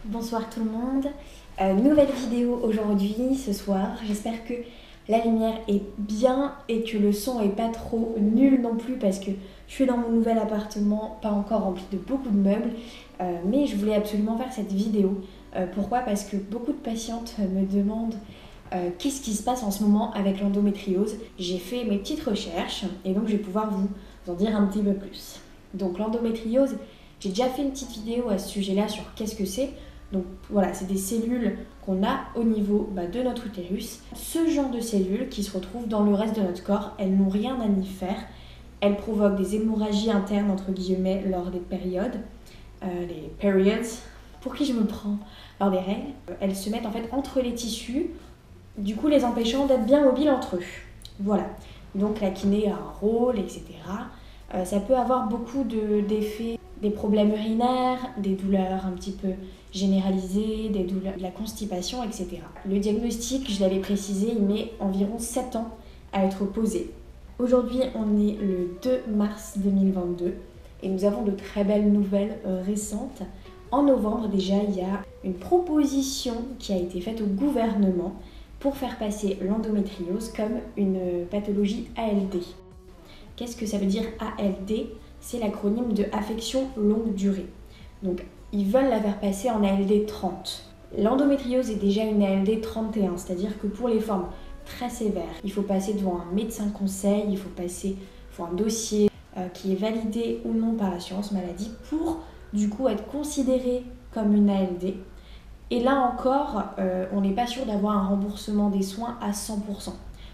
Bonsoir tout le monde, nouvelle vidéo aujourd'hui, ce soir. J'espère que la lumière est bien et que le son est pas trop nul non plus parce que je suis dans mon nouvel appartement, pas encore rempli de beaucoup de meubles, mais je voulais absolument faire cette vidéo. Pourquoi? Parce que beaucoup de patientes me demandent qu'est-ce qui se passe en ce moment avec l'endométriose. J'ai fait mes petites recherches et donc je vais pouvoir vous en dire un petit peu plus. Donc l'endométriose, j'ai déjà fait une petite vidéo à ce sujet-là sur qu'est-ce que c'est. Donc voilà, c'est des cellules qu'on a au niveau de notre utérus. Ce genre de cellules qui se retrouvent dans le reste de notre corps, elles n'ont rien à y faire. Elles provoquent des hémorragies internes entre guillemets lors des périodes, les periods, pour qui je me prends, lors des règles. Elles se mettent en fait entre les tissus, du coup les empêchant d'être bien mobiles entre eux. Voilà, donc la kiné a un rôle, etc. Ça peut avoir beaucoup d'effets, des problèmes urinaires, des douleurs un petit peu généralisées, des douleurs, de la constipation, etc. Le diagnostic, je l'avais précisé, il met environ 7 ans à être posé. Aujourd'hui, on est le 2 mars 2022 et nous avons de très belles nouvelles récentes. En novembre, déjà, il y a une proposition qui a été faite au gouvernement pour faire passer l'endométriose comme une pathologie ALD. Qu'est-ce que ça veut dire ALD? C'est l'acronyme de affection longue durée. Donc, ils veulent la faire passer en ALD 30. L'endométriose est déjà une ALD 31, c'est-à-dire que pour les formes très sévères, il faut passer devant un médecin conseil, il faut un dossier qui est validé ou non par l'assurance maladie pour du coup être considéré comme une ALD. Et là encore, on n'est pas sûr d'avoir un remboursement des soins à 100%.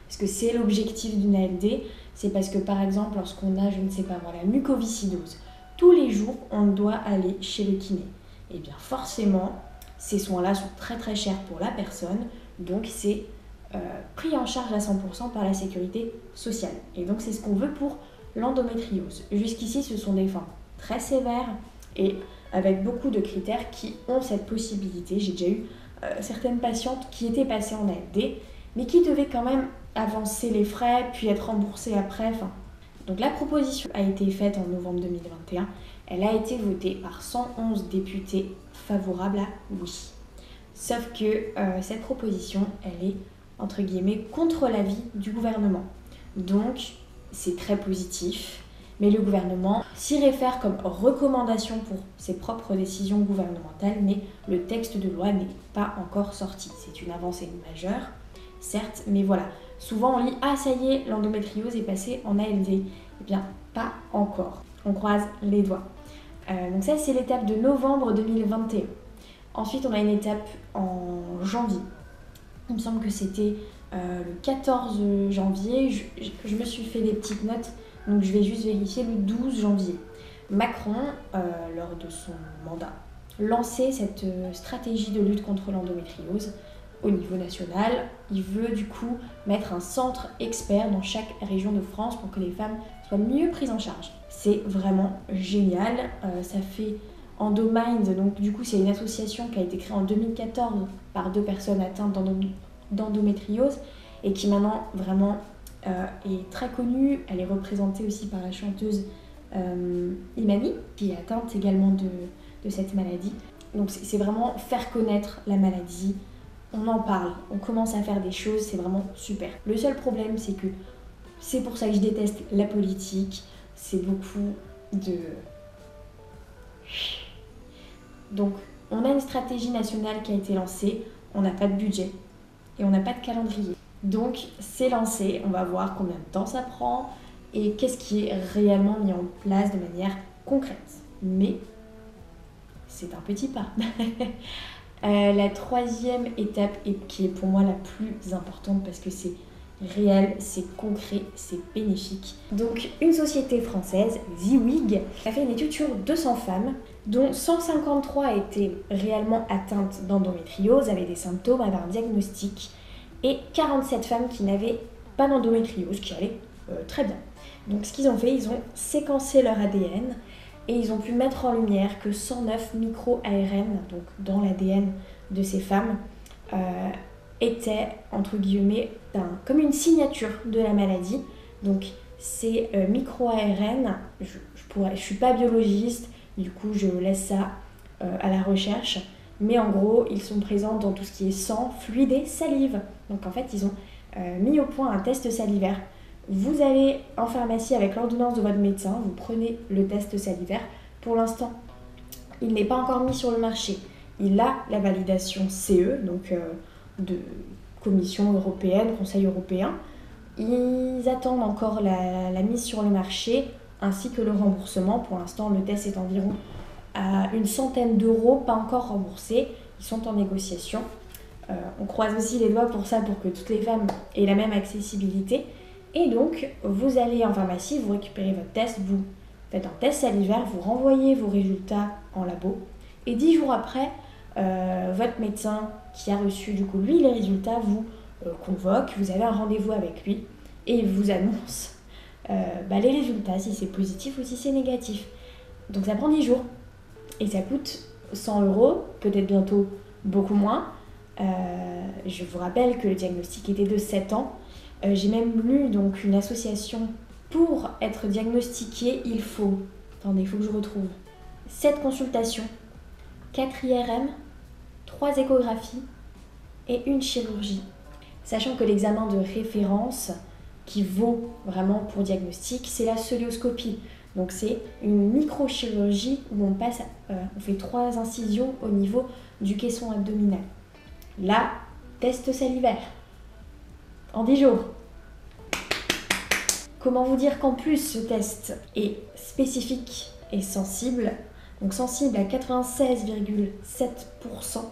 Parce que c'est l'objectif d'une ALD, c'est parce que par exemple, lorsqu'on a, je ne sais pas moi, la mucoviscidose, tous les jours, on doit aller chez le kiné. Et bien forcément, ces soins-là sont très très chers pour la personne, donc c'est pris en charge à 100% par la sécurité sociale. Et donc c'est ce qu'on veut pour l'endométriose. Jusqu'ici, ce sont des formes très sévères et avec beaucoup de critères qui ont cette possibilité. J'ai déjà eu certaines patientes qui étaient passées en ALD, mais qui devaient quand même avancer les frais, puis être remboursées après. Donc la proposition a été faite en novembre 2021. Elle a été votée par 111 députés favorables à oui. Sauf que cette proposition, elle est entre guillemets contre l'avis du gouvernement. Donc c'est très positif. Mais le gouvernement s'y réfère comme recommandation pour ses propres décisions gouvernementales, mais le texte de loi n'est pas encore sorti. C'est une avancée majeure, certes, mais voilà. Souvent on lit « Ah ça y est, l'endométriose est passée en ALD ». Eh bien, pas encore. On croise les doigts. Donc ça, c'est l'étape de novembre 2021. Ensuite, on a une étape en janvier. Il me semble que c'était le 14 janvier. Je me suis fait des petites notes. Donc je vais juste vérifier le 12 janvier. Macron, lors de son mandat, lançait cette stratégie de lutte contre l'endométriose au niveau national. Il veut du coup mettre un centre expert dans chaque région de France pour que les femmes soient mieux prises en charge. C'est vraiment génial. Ça fait Endomind, donc du coup c'est une association qui a été créée en 2014 par 2 personnes atteintes d'endométriose et qui maintenant vraiment est très connue. Elle est représentée aussi par la chanteuse Imani, qui est atteinte également de cette maladie. Donc c'est vraiment faire connaître la maladie. On en parle, on commence à faire des choses, c'est vraiment super. Le seul problème, c'est que c'est pour ça que je déteste la politique. C'est beaucoup de... Donc on a une stratégie nationale qui a été lancée, on n'a pas de budget et on n'a pas de calendrier. Donc c'est lancé, on va voir combien de temps ça prend et qu'est-ce qui est réellement mis en place de manière concrète. Mais c'est un petit pas. La troisième étape, et qui est pour moi la plus importante parce que c'est réel, c'est concret, c'est bénéfique. Donc une société française, Ziwig, a fait une étude sur 200 femmes dont 153 étaient réellement atteintes d'endométriose, avaient des symptômes, avaient un diagnostic, et 47 femmes qui n'avaient pas d'endométriose, qui allaient très bien. Donc ce qu'ils ont fait, ils ont séquencé leur ADN et ils ont pu mettre en lumière que 109 micro-ARN, donc dans l'ADN de ces femmes, étaient, entre guillemets, comme une signature de la maladie. Donc ces micro-ARN, je suis pas biologiste, du coup je laisse ça à la recherche, mais en gros, ils sont présents dans tout ce qui est sang, fluide et salive. Donc en fait, ils ont mis au point un test salivaire. Vous allez en pharmacie avec l'ordonnance de votre médecin, vous prenez le test salivaire. Pour l'instant, il n'est pas encore mis sur le marché. Il a la validation CE, donc de Commission européenne, Conseil européen. Ils attendent encore la mise sur le marché ainsi que le remboursement. Pour l'instant, le test est environ à une centaine d'euros, pas encore remboursés. Ils sont en négociation. On croise aussi les doigts pour ça, pour que toutes les femmes aient la même accessibilité. Et donc, vous allez en pharmacie, vous récupérez votre test, vous faites un test salivaire, vous renvoyez vos résultats en labo. Et 10 jours après, votre médecin qui a reçu du coup lui les résultats vous convoque, vous avez un rendez-vous avec lui et il vous annonce les résultats, si c'est positif ou si c'est négatif. Donc ça prend 10 jours et ça coûte 100 €, peut-être bientôt beaucoup moins. Je vous rappelle que le diagnostic était de 7 ans. J'ai même lu donc une association pour être diagnostiqué, il faut que je retrouve 7 consultations, 4 IRM, 3 échographies et une chirurgie. Sachant que l'examen de référence qui vaut vraiment pour diagnostic, c'est la scolioscopie. Donc c'est une microchirurgie où on fait 3 incisions au niveau du caisson abdominal. Là, test salivaire en 10 jours. Comment vous dire qu'en plus ce test est spécifique et sensible, donc sensible à 96,7%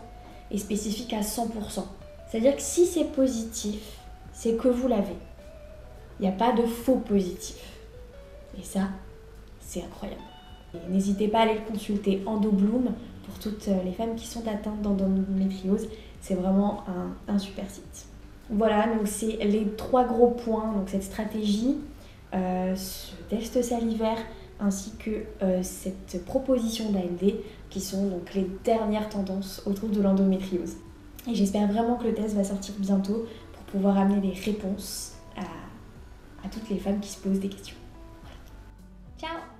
et spécifique à 100%. C'est-à-dire que si c'est positif, c'est que vous l'avez. Il n'y a pas de faux positif. Et ça, c'est incroyable. N'hésitez pas à aller le consulter, EndoBloom, pour toutes les femmes qui sont atteintes d'endométriose. C'est vraiment un super site. Voilà, donc c'est les 3 gros points, donc cette stratégie, ce test salivaire, ainsi que cette proposition d'AMD, qui sont donc les dernières tendances autour de l'endométriose. Et j'espère vraiment que le test va sortir bientôt pour pouvoir amener des réponses à toutes les femmes qui se posent des questions. Ciao!